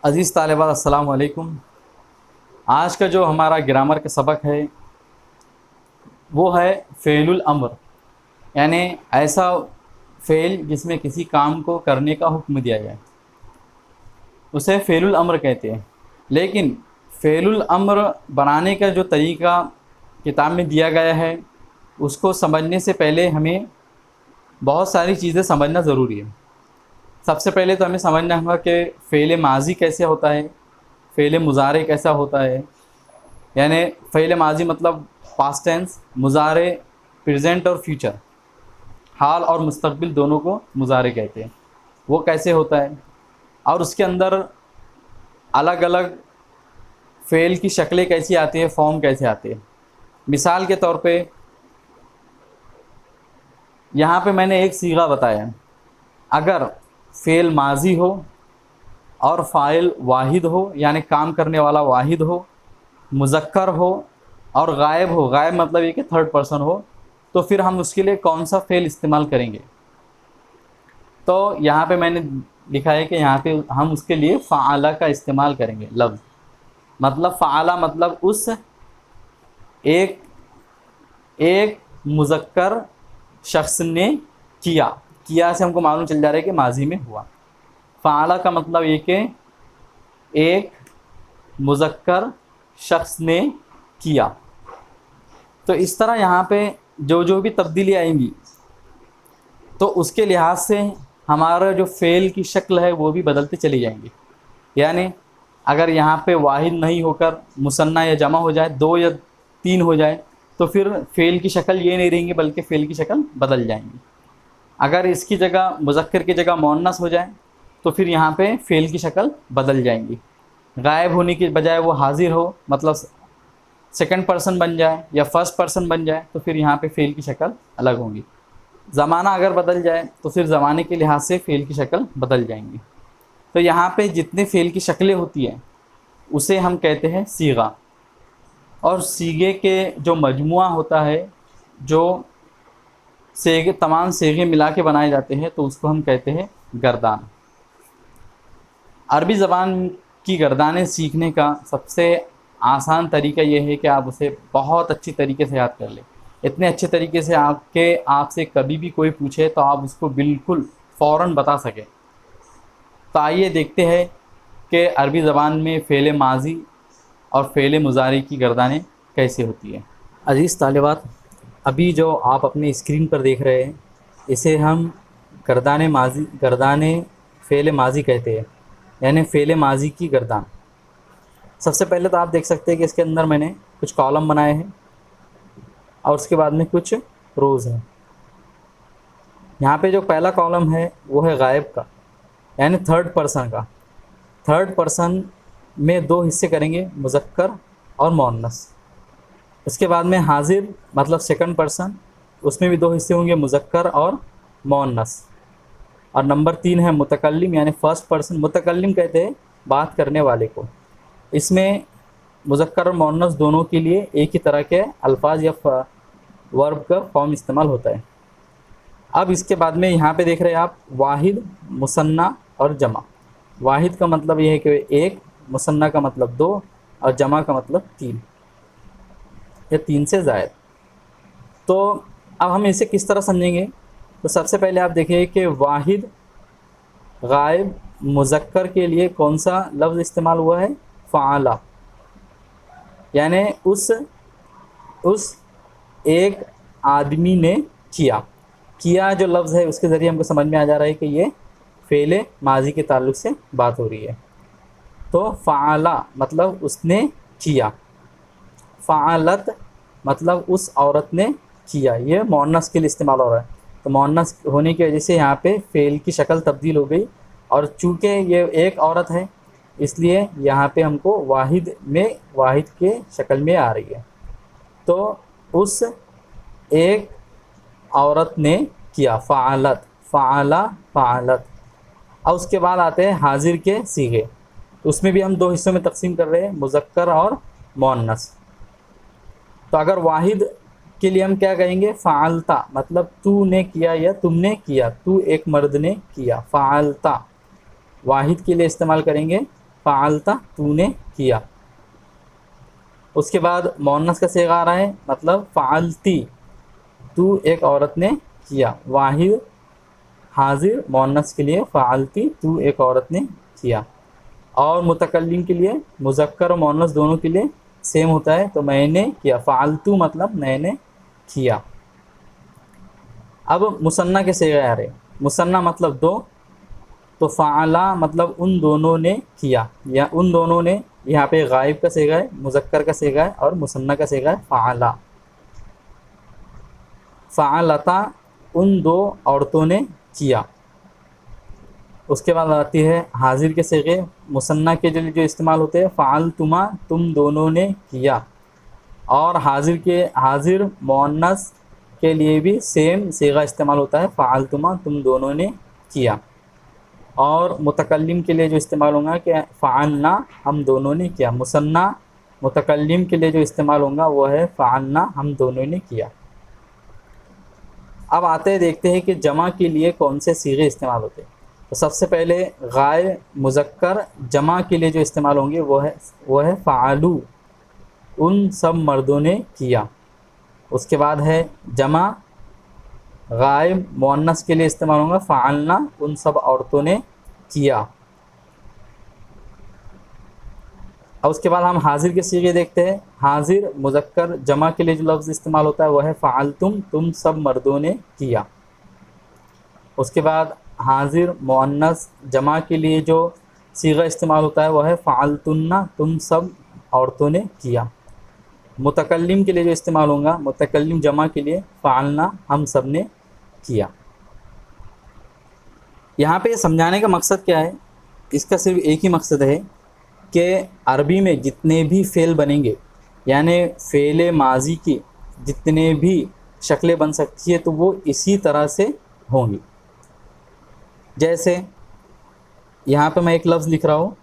अज़ीज़ तालिबात अस्सलाम वालेकुम। आज का जो हमारा ग्रामर का सबक है वो है फ़ेलुल अम्र, यानी ऐसा फ़ेल जिसमें किसी काम को करने का हुक्म दिया जाए उसे फ़ेलुल अम्र कहते हैं। लेकिन फ़ेलुल अम्र बनाने का जो तरीका किताब में दिया गया है उसको समझने से पहले हमें बहुत सारी चीज़ें समझना ज़रूरी है। सबसे पहले तो हमें समझना होगा कि फ़ेल माज़ी कैसे होता है, फ़ेल मुज़ारे कैसा होता है। यानी फ़ेल माज़ी मतलब पास्ट टेंस, मुज़ारे प्रेजेंट और फ्यूचर, हाल और मुस्तक़बिल दोनों को मुज़ारे कहते हैं। वो कैसे होता है और उसके अंदर अलग अलग फ़ेल की शक्लें कैसी आती है, फॉर्म कैसे आते हैं। मिसाल के तौर पे यहाँ पे मैंने एक सीगा बताया, अगर फ़ेल माज़ी हो और फ़ाइल वाहिद हो यानी काम करने वाला वाहिद हो, मुज़क्कर हो और गायब हो, गायब मतलब ये कि थर्ड पर्सन हो, तो फिर हम उसके लिए कौन सा फ़ेल इस्तेमाल करेंगे। तो यहाँ पे मैंने लिखा है कि यहाँ पे हम उसके लिए फ़आला का इस्तेमाल करेंगे लफ्ज़। मतलब फ़आला मतलब उस एक एक मुज़क्कर शख्स ने किया, किया से हमको मालूम चल जा रहा है कि माजी में हुआ। फ़आला का मतलब ये कि एक मुज़क्कर शख्स ने किया। तो इस तरह यहाँ पे जो जो भी तब्दीली आएंगी तो उसके लिहाज से हमारा जो फ़ेल की शक्ल है वो भी बदलते चली जाएंगी। यानी अगर यहाँ पे वाहिद नहीं होकर मुसन्ना या जमा हो जाए, दो या तीन हो जाए, तो फिर फ़ेल की शक्ल ये नहीं रहेंगी बल्कि फ़ेल की शक्ल बदल जाएंगी। अगर इसकी जगह मुज़क्कर की जगह मुअन्नस हो जाए तो फिर यहाँ पे फ़ेल की शक्ल बदल जाएंगी। गायब होने की बजाय वो हाज़िर हो मतलब सेकंड पर्सन बन जाए या फर्स्ट पर्सन बन जाए तो फिर यहाँ पे फ़ेल की शक्ल अलग होंगी। ज़माना अगर बदल जाए तो फिर ज़माने के लिहाज से फ़ेल की शक्ल बदल जाएंगी। तो यहाँ पे जितने फ़ेल की शक्लें होती हैं उसे हम कहते हैं सीगा, और सीगे के जो मजमुआ होता है, जो सेगे तमाम सेगे मिला के बनाए जाते हैं, तो उसको हम कहते हैं गर्दान। अरबी ज़बान की गर्दानें सीखने का सबसे आसान तरीका ये है कि आप उसे बहुत अच्छी तरीके से याद कर लें। इतने अच्छे तरीके से आपसे कभी भी कोई पूछे तो आप उसको बिल्कुल फ़ौरन बता सकें। तो आइए देखते हैं कि अरबी ज़बान में फ़ेल माज़ी और फ़ेल मुज़ारी की गर्दानें कैसे होती है। अज़ीज़ तालिबात, अभी जो आप अपने स्क्रीन पर देख रहे हैं इसे हम गर्दाने फ़ेल माज़ी कहते हैं, यानी फ़ेल माज़ी की गर्दान। सबसे पहले तो आप देख सकते हैं कि इसके अंदर मैंने कुछ कॉलम बनाए हैं और उसके बाद में कुछ रोज़ हैं। यहाँ पे जो पहला कॉलम है वो है गायब का, यानी थर्ड पर्सन का। थर्ड पर्सन में दो हिस्से करेंगे, मुज़क्कर और मुअन्नस। इसके बाद में हाजिर मतलब सेकंड पर्सन, उसमें भी दो हिस्से होंगे, मुज़क्कर और मुअन्नस। और नंबर 3 है मुतकल्लिम, यानी फर्स्ट पर्सन। मुतकल्लिम कहते हैं बात करने वाले को। इसमें मुज़क्कर और मुअन्नस दोनों के लिए एक ही तरह के अल्फाज या वर्ब का फॉर्म इस्तेमाल होता है। अब इसके बाद में यहाँ पे देख रहे हैं आप वाहिद, मुसन्ना और जमा। वाहिद का मतलब ये है कि एक, मुसन्ना का मतलब दो और जमा का मतलब तीन या तीन से ज़ायद। तो अब हम इसे किस तरह समझेंगे, तो सबसे पहले आप देखिए कि वाहिद, गायब, मुज़क्कर के लिए कौन सा लफ्ज़ इस्तेमाल हुआ है, फ़आला। यानी उस एक आदमी ने किया। किया जो लफ्ज़ है उसके ज़रिए हमको समझ में आ जा रहा है कि ये फ़ेल माज़ी के ताल्लुक़ से बात हो रही है। तो फ़आला मतलब उसने किया, फ़आलत मतलब उस औरत ने किया। ये मुअन्नस के लिए इस्तेमाल हो रहा है, तो मुअन्नस होने की वजह से यहाँ पे फ़ेल की शक्ल तब्दील हो गई। और चूँकि ये एक औरत है इसलिए यहाँ पे हमको वाहिद के शक्ल में आ रही है। तो उस एक औरत ने किया, फ़आलत, फ़आला, फ़आलत। और उसके बाद आते हैं हाजिर के सीगे। उसमें भी हम दो हिस्सों में तकसीम कर रहे हैं, मुज़क्कर और मुअन्नस। तो अगर वाहिद के लिए हम क्या कहेंगे, फ़आलता मतलब तूने किया या तुमने किया, तू एक मर्द ने किया, फ़आलता। वाहिद के लिए इस्तेमाल करेंगे फ़अलता तूने किया। उसके बाद मुअन्नस का सीगा आ रहा है, मतलब फ़अलती तू एक औरत ने किया। वाहिद हाजिर मुअन्नस के लिए फ़अलती तू एक औरत ने किया। और मुतकल्लिम के लिए मुज़क्कर और मुअन्नस दोनों के लिए सेम होता है, तो मैंने किया। फ़अलतु मतलब मैंने किया। अब मुसन्ना के सीगे आ रहे। मुसन्ना मतलब दो, तो फ़अला मतलब उन दोनों ने किया, या उन दोनों ने यहाँ पे गायब का सीगा है, मुज़क्कर का सीगा है और मुसन्ना का सीगा है फ़अला। फ़अलता उन दो औरतों ने किया। उसके बाद आती है हाजिर के सीगे। मुसन्ना के जो इस्तेमाल होते हैं, फ़अलतुमा तुम दोनों ने किया। और हाजिर मुअन्नस के लिए भी सेम सीगा इस्तेमाल होता है, फ़अलतुमा तुम दोनों ने किया। और मुतकल्लिम के लिए जो इस्तेमाल होगा कि फ़अलना हम दोनों ने किया। मुसन्ना मुतकल्लिम के लिए जो इस्तेमाल होगा वो है फ़अलना हम दोनों ने किया। अब आते हैं, देखते हैं कि जमा के लिए कौन से सीगे इस्तेमाल होते हैं। तो सबसे पहले गाय मुज़क्कर जमा के लिए जो इस्तेमाल होंगे वो है फ़अलू उन सब मर्दों ने किया। उसके बाद है जमा गाय मुअन्नस के लिए इस्तेमाल होगा फ़अलना उन सब औरतों ने किया। और उसके बाद हम हाजिर के सीगे देखते हैं। हाजिर मुज़क्कर जमा के लिए जो लफ्ज़ इस्तेमाल होता है वो है फ़अलतुम तुम सब मर्दों ने किया। उसके बाद हाजिर मुअन्नस जमा के लिए जो सीगा इस्तेमाल होता है वो है फ़अलतुन्ना तुम सब औरतों ने किया। मुतकल्लिम के लिए जो इस्तेमाल होगा, मुतकल्लिम जमा के लिए फ़अलना हम सब ने किया। यहाँ पे समझाने का मकसद क्या है, इसका सिर्फ एक ही मकसद है कि अरबी में जितने भी फ़ेल बनेंगे, यानी फ़ेल माजी की जितने भी शक्लें बन सकती है तो वो इसी तरह से होंगी। जैसे यहाँ पे मैं एक लफ्ज़ लिख रहा हूँ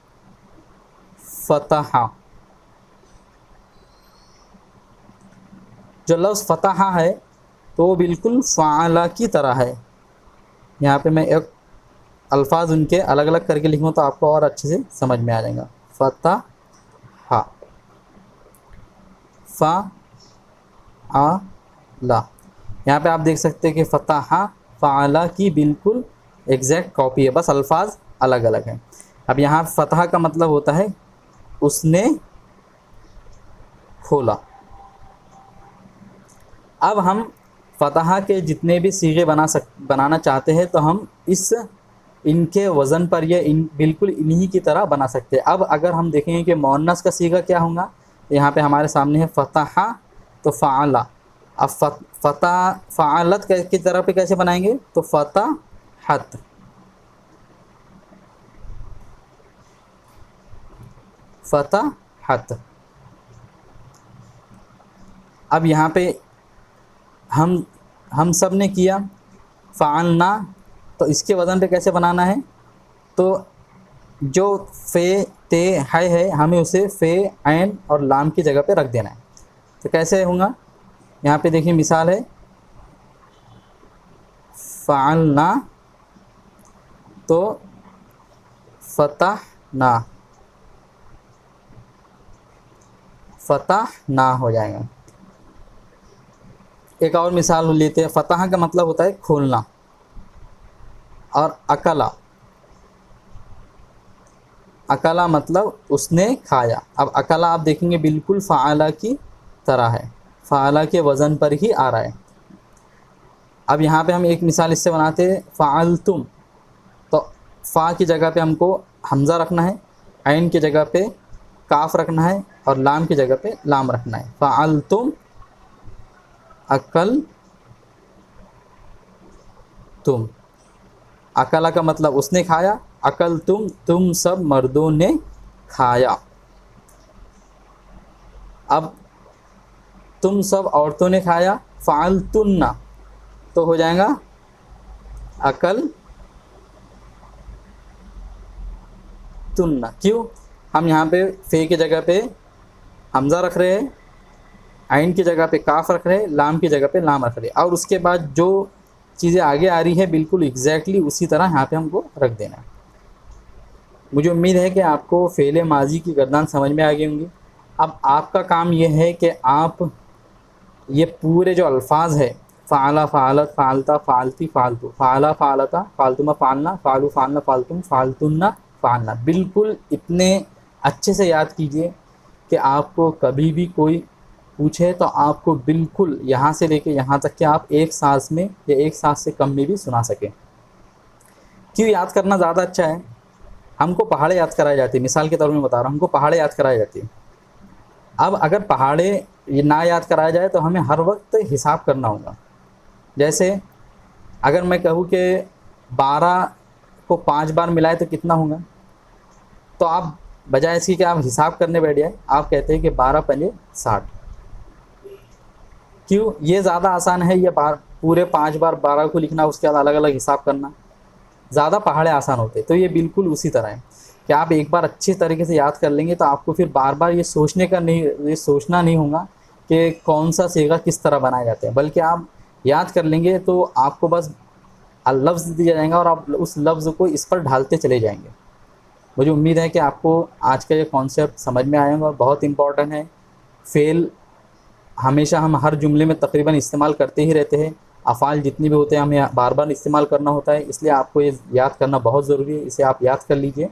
फ़तहा। जो लफ्ज़ फ़तहा है तो वो बिल्कुल फ़अला की तरह है। यहाँ पे मैं एक अल्फाज उनके अलग अलग करके लिखूँ तो आपको और अच्छे से समझ में आ जाएगा। फ़तहा फ़अला, यहाँ पे आप देख सकते हैं कि फ़तहा फ़अला की बिल्कुल एग्जैक्ट कॉपी है, बस अल्फाज अलग अलग हैं। अब यहाँ फ़तहा का मतलब होता है उसने खोला। अब हम फ़तहा के जितने भी सीगे बनाना चाहते हैं तो हम इनके वज़न पर या बिल्कुल इन्हीं की तरह बना सकते हैं। अब अगर हम देखेंगे कि मुअन्नस का सीगा क्या होगा, तो यहाँ पे हमारे सामने है फ़तहा तो फ़अला। अब फ़अलत की तरह पे कैसे बनाएंगे, तो फ़तहत। फ़तहत। अब यहाँ पे हम सब ने किया फ़अलना, तो इसके वज़न पे कैसे बनाना है, तो जो फ़े ते है हमें उसे फ़े ऐन और लाम की जगह पे रख देना है। तो कैसे होगा, यहाँ पे देखिए मिसाल है फ़अलना तो फ़तहना, फ़तहना हो जाएगा। एक और मिसाल लेते हैं। फ़तहा का मतलब होता है खोलना, और अकला, अकला मतलब उसने खाया। अब अकला आप देखेंगे बिल्कुल फ़अला की तरह है, फ़अला के वज़न पर ही आ रहा है। अब यहाँ पे हम एक मिसाल इससे बनाते हैं फ़अलतुम, तो फ़ा की जगह पे हमको हमज़ा रखना है, ऐन की जगह पे काफ रखना है और लाम की जगह पे लाम रखना है। फ़अलतुम अकल तुम, अकला का मतलब उसने खाया, अकल तुम सब मर्दों ने खाया। अब तुम सब औरतों ने खाया, फ़अलतुन्ना तो हो जाएगा अकल तुन्ना। क्यों, हम यहाँ पे फ़े की जगह पे हमज़ा रख रहे हैं, आइन की जगह पे काफ रख रहे हैं, लाम की जगह पे लाम रख रहे हैं, और उसके बाद जो चीज़ें आगे आ रही है बिल्कुल एग्जैक्टली उसी तरह यहाँ पे हमको रख देना है। मुझे उम्मीद है कि आपको फ़ेल माजी की गर्दान समझ में आ गई होंगी। अब आपका काम ये है कि आप ये पूरे जो अल्फाज है, फ़ाला फ़ालत फ़ालता फ़ालती फ़ालतू, फ़ाला फ़ालता फ़ालतुमा फ़ालना फ़ालू फ़ालना फ़ालतुम फ़ालतुन्ना फ़ालना, बिल्कुल इतने अच्छे से याद कीजिए कि आपको कभी भी कोई पूछे तो आपको बिल्कुल यहाँ से लेके यहाँ तक कि आप एक सांस में या एक सांस से कम में भी सुना सकें। क्यों याद करना ज़्यादा अच्छा है? हमको पहाड़े याद कराई जाती है, मिसाल के तौर में बता रहा हूँ, हमको पहाड़े याद कराई जाती है। अब अगर पहाड़े ये ना याद कराया जाए तो हमें हर वक्त हिसाब करना होगा। जैसे अगर मैं कहूँ कि 12 को 5 बार मिलाए तो कितना होगा, तो आप बजाय इसकी कि आप हिसाब करने बैठ जाए, आप कहते हैं कि 12 पंजे 60। क्यों? ये ज़्यादा आसान है, ये बार पूरे 5 बार 12 को लिखना, उसके बाद अलग अलग हिसाब करना, ज़्यादा पहाड़े आसान होते हैं। तो ये बिल्कुल उसी तरह है कि आप एक बार अच्छी तरीके से याद कर लेंगे तो आपको फिर बार बार ये सोचना नहीं होगा कि कौन सा सीगा किस तरह बनाए जाते हैं, बल्कि आप याद कर लेंगे तो आपको बस लफ्ज़ दिया जाएगा और आप उस लफ्ज़ को इस पर ढालते चले जाएंगे। मुझे उम्मीद है कि आपको आज का ये कॉन्सेप्ट समझ में आएगा और बहुत इंपॉर्टेंट है। फ़ेल हमेशा हम हर जुमले में तकरीबन इस्तेमाल करते ही रहते हैं। अफ़ाल जितनी भी होते हैं हमें बार बार इस्तेमाल करना होता है, इसलिए आपको ये याद करना बहुत ज़रूरी है। इसे आप याद कर लीजिए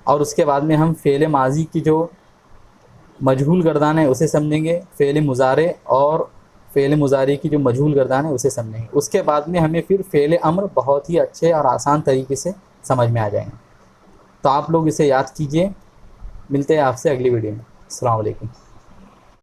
और उसके बाद में हम फ़ेल माजी की जो मजहूल गर्दान है उसे समझेंगे, फ़ेल मुज़ारे और फ़ेल मुज़ारी की जो मजहूल गर्दान है उसे समझेंगे। उसके बाद में हमें फिर फ़ेल अम्र बहुत ही अच्छे और आसान तरीके से समझ में आ जाएंगे। तो आप लोग इसे याद कीजिए। मिलते हैं आपसे अगली वीडियो में। अस्सलाम वालेकुम।